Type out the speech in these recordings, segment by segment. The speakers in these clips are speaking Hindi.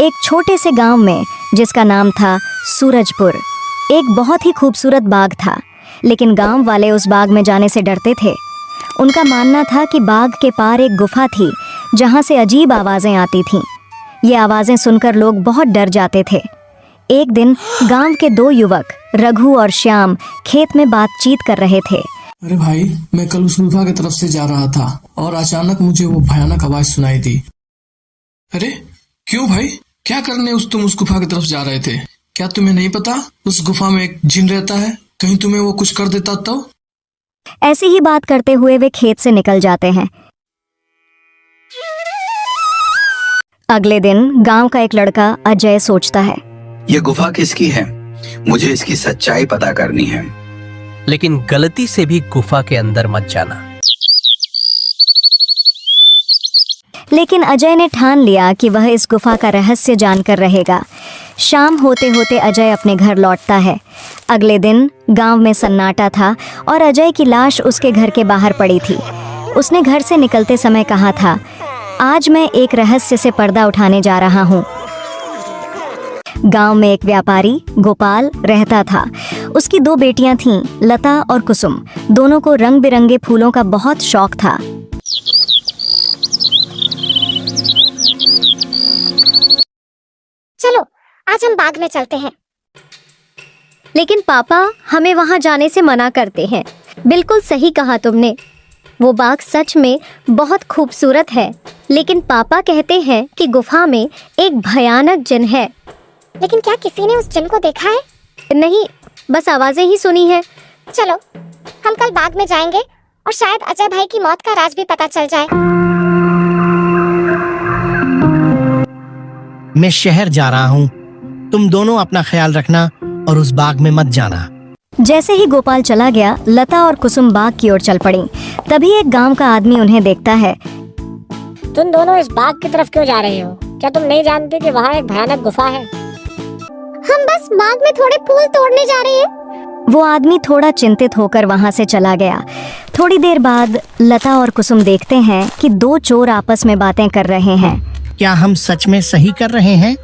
एक छोटे से गांव में, जिसका नाम था सूरजपुर, एक बहुत ही खूबसूरत बाग था। लेकिन गांव वाले उस बाग में जाने से डरते थे। उनका मानना था कि बाग के पार एक गुफा थी जहां से अजीब आवाज़ें आती थीं। ये आवाज़ें सुनकर लोग बहुत डर जाते थे। एक दिन गांव के दो युवक रघु और श्याम खेत में बातचीत कर रहे थे। अरे भाई, मैं कल उस गुफा की तरफ से जा रहा था और अचानक मुझे वो भयानक आवाज सुनाई दी। अरे क्यों भाई, क्या करने तुम उस गुफा की तरफ जा रहे थे? क्या तुम्हें नहीं पता उस गुफा में एक जिन रहता है? कहीं तुम्हें वो कुछ कर देता तो? ऐसी ही बात करते हुए वे खेत से निकल जाते हैं। अगले दिन गांव का एक लड़का अजय सोचता है, ये गुफा किसकी है? मुझे इसकी सच्चाई पता करनी है। लेकिन गलती से भी गुफा के अंदर मत जाना। लेकिन अजय ने ठान लिया कि वह इस गुफा का रहस्य जानकर रहेगा। शाम होते होते अजय अपने घर लौटता है। अगले दिन गांव में सन्नाटा था और अजय की लाश उसके घर के बाहर पड़ी थी। उसने घर से निकलते समय कहा था, आज मैं एक रहस्य से पर्दा उठाने जा रहा हूँ। गांव में एक व्यापारी गोपाल रहता था। उसकी दो बेटियां थीं, लता और कुसुम। दोनों को रंग बिरंगे फूलों का बहुत शौक था। चलो आज हम बाग में चलते हैं। लेकिन पापा हमें वहां जाने से मना करते हैं। बिल्कुल सही कहा तुमने, वो बाग सच में बहुत खूबसूरत है, लेकिन पापा कहते हैं कि गुफा में एक भयानक जिन है। लेकिन क्या किसी ने उस जिन को देखा है? नहीं, बस आवाजें ही सुनी है। चलो हम कल बाग में जाएंगे और शायद अजय भाई की मौत का राज भी पता चल जाए। मैं शहर जा रहा हूँ, तुम दोनों अपना ख्याल रखना और उस बाग में मत जाना। जैसे ही गोपाल चला गया, लता और कुसुम बाग की ओर चल पड़ी। तभी एक गांव का आदमी उन्हें देखता है। तुम दोनों इस बाग की तरफ क्यों जा रहे हो? क्या तुम नहीं जानते कि वहाँ एक भयानक गुफा है? हम बस बाग में थोड़े फूल तोड़ने जा रहे हैं। वो आदमी थोड़ा चिंतित होकर वहाँ से चला गया। थोड़ी देर बाद लता और कुसुम देखते हैं कि दो चोर आपस में बातें कर रहे हैं। क्या हम सच में सही कर रहे हैं?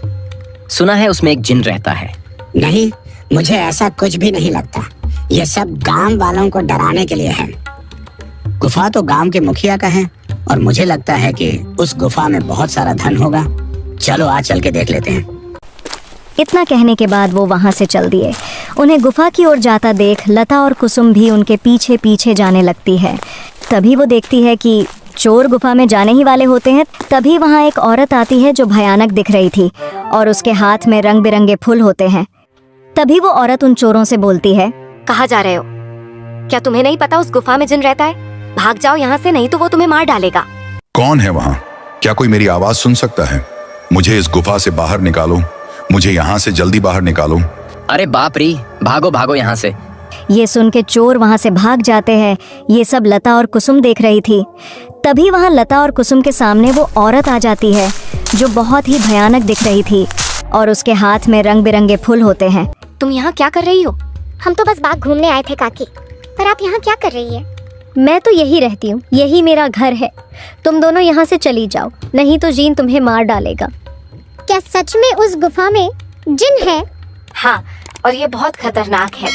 सुना है उसमें एक जिन रहता है। नहीं, मुझे ऐसा कुछ भी नहीं लगता। ये सब गांव वालों को डराने के लिए है। गुफा तो गांव के मुखिया का है और मुझे लगता है कि उस गुफा में बहुत सारा धन होगा। चलो आज चल के देख लेते हैं। इतना कहने के बाद वो वहाँ से चल दिए। उन्हें गुफा की ओर जाता देख लता और कुसुम भी उनके पीछे पीछे जाने लगती है। तभी वो देखती है कि चोर गुफा में जाने ही वाले होते हैं। तभी वहाँ एक औरत आती है जो भयानक दिख रही थी और उसके हाथ में रंग बिरंगे फूल होते हैं। तभी वो औरत उन चोरों से बोलती है, कहाँ जा रहे हो? क्या तुम्हें नहीं पता उस गुफा में जिन रहता है? भाग जाओ यहाँ से, नहीं तो वो तुम्हें मार डालेगा। कौन है वहाँ? क्या कोई मेरी आवाज सुन सकता है? मुझे इस गुफा से बाहर निकालो, मुझे यहाँ से जल्दी बाहर निकालो। अरे बाप रे, भागो भागो यहाँ से। ये सुन के चोर वहाँ से भाग जाते हैं। ये सब लता और कुसुम देख रही थी। तभी वहाँ लता और कुसुम के सामने वो औरत आ जाती है जो बहुत ही भयानक दिख रही थी और उसके हाथ में रंग बिरंगे फूल होते हैं। तुम यहाँ क्या कर रही हो? हम तो बस बाग घूमने आए थे काकी, पर आप यहाँ क्या कर रही है? मैं तो यही रहती हूँ, यही मेरा घर है। तुम दोनों यहाँ से चली जाओ, नहीं तो जीन तुम्हें मार डालेगा। क्या सच में उस गुफा में जिन है? हाँ, और ये बहुत खतरनाक है।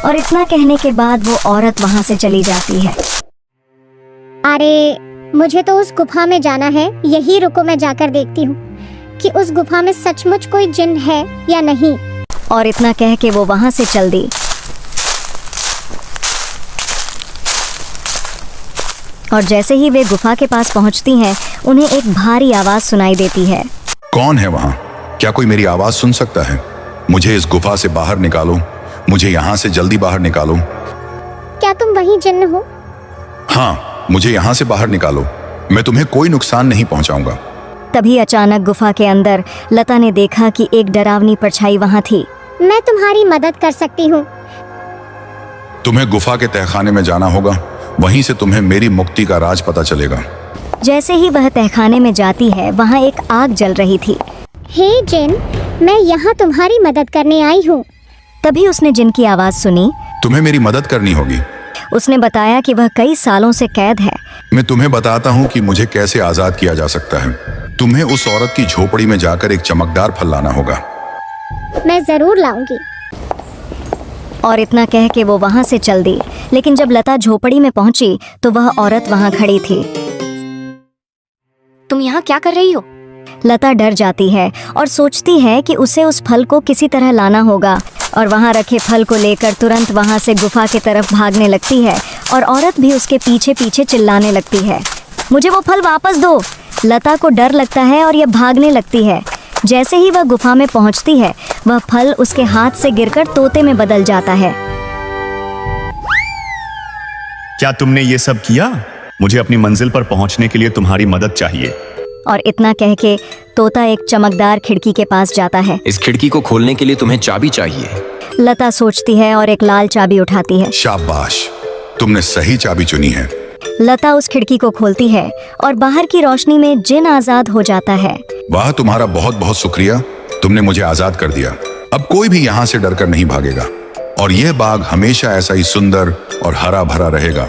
और इतना कहने के बाद वो औरत वहाँ से चली जाती है। अरे मुझे तो उस गुफा में जाना है। यही रुको, मैं जाकर देखती हूँ कि उस गुफा में सचमुच कोई जिन है या नहीं। और इतना कह के वो वहाँ से चल दी। और जैसे ही वे गुफा के पास पहुँचती हैं, उन्हें एक भारी आवाज सुनाई देती है। कौन है वहाँ? क्या कोई मेरी आवाज सुन सकता है? मुझे इस गुफा से बाहर निकालो, मुझे यहाँ से जल्दी बाहर निकालो। क्या तुम वही जिन्न हो? हाँ, मुझे यहाँ से बाहर निकालो, मैं तुम्हें कोई नुकसान नहीं पहुँचाऊंगा। तभी अचानक गुफा के अंदर लता ने देखा कि एक डरावनी परछाई वहाँ थी। मैं तुम्हारी मदद कर सकती हूँ। तुम्हें गुफा के तहखाने में जाना होगा, वहीं से तुम्हें मेरी मुक्ति का राज पता चलेगा। जैसे ही वह तहखाने में जाती है, वहाँ एक आग जल रही थी। हे जिन, मैं यहाँ तुम्हारी मदद करने आई हूँ। तभी उसने जिन की आवाज सुनी। तुम्हें मेरी मदद करनी होगी। उसने बताया कि वह कई सालों से कैद है। मैं तुम्हें बताता हूँ कि मुझे कैसे आजाद किया जा सकता है। तुम्हें उस औरत की झोपड़ी में जाकर एक चमकदार फल लाना होगा। मैं जरूर लाऊंगी। और इतना कह के वो वहां से चल दी। लेकिन जब लता झोपड़ी में पहुंची तो वह औरत वहां खड़ी थी। तुम यहाँ क्या कर रही हो? लता डर जाती है और सोचती है कि उसे उस फल को किसी तरह लाना होगा, और वहां रखे फल को लेकर तुरंत वहां से गुफा की तरफ भागने लगती है। और औरत भी उसके पीछे पीछे चिल्लाने लगती है, मुझे वो फल वापस दो। लता को डर लगता है और यह भागने लगती है। जैसे ही वह गुफा में पहुंचती है, वह फल उसके हाथ से गिरकर तोते में बदल जाता है। क्या तुमने ये सब किया? मुझे अपनी मंजिल पर पहुंचने के लिए तुम्हारी मदद चाहिए। और इतना कह के तोता एक चमकदार खिड़की के पास जाता है। इस खिड़की को खोलने के लिए तुम्हें चाबी चाहिए। लता सोचती है और एक लाल चाबी उठाती है। शाबाश, तुमने सही चाबी चुनी है। लता उस खिड़की को खोलती है और बाहर की रोशनी में जिन आजाद हो जाता है। वाह, तुम्हारा बहुत बहुत शुक्रिया, तुमने मुझे आजाद कर दिया। अब कोई भी यहाँ से डरकर नहीं भागेगा और यह बाग हमेशा ऐसा ही सुंदर और हरा भरा रहेगा।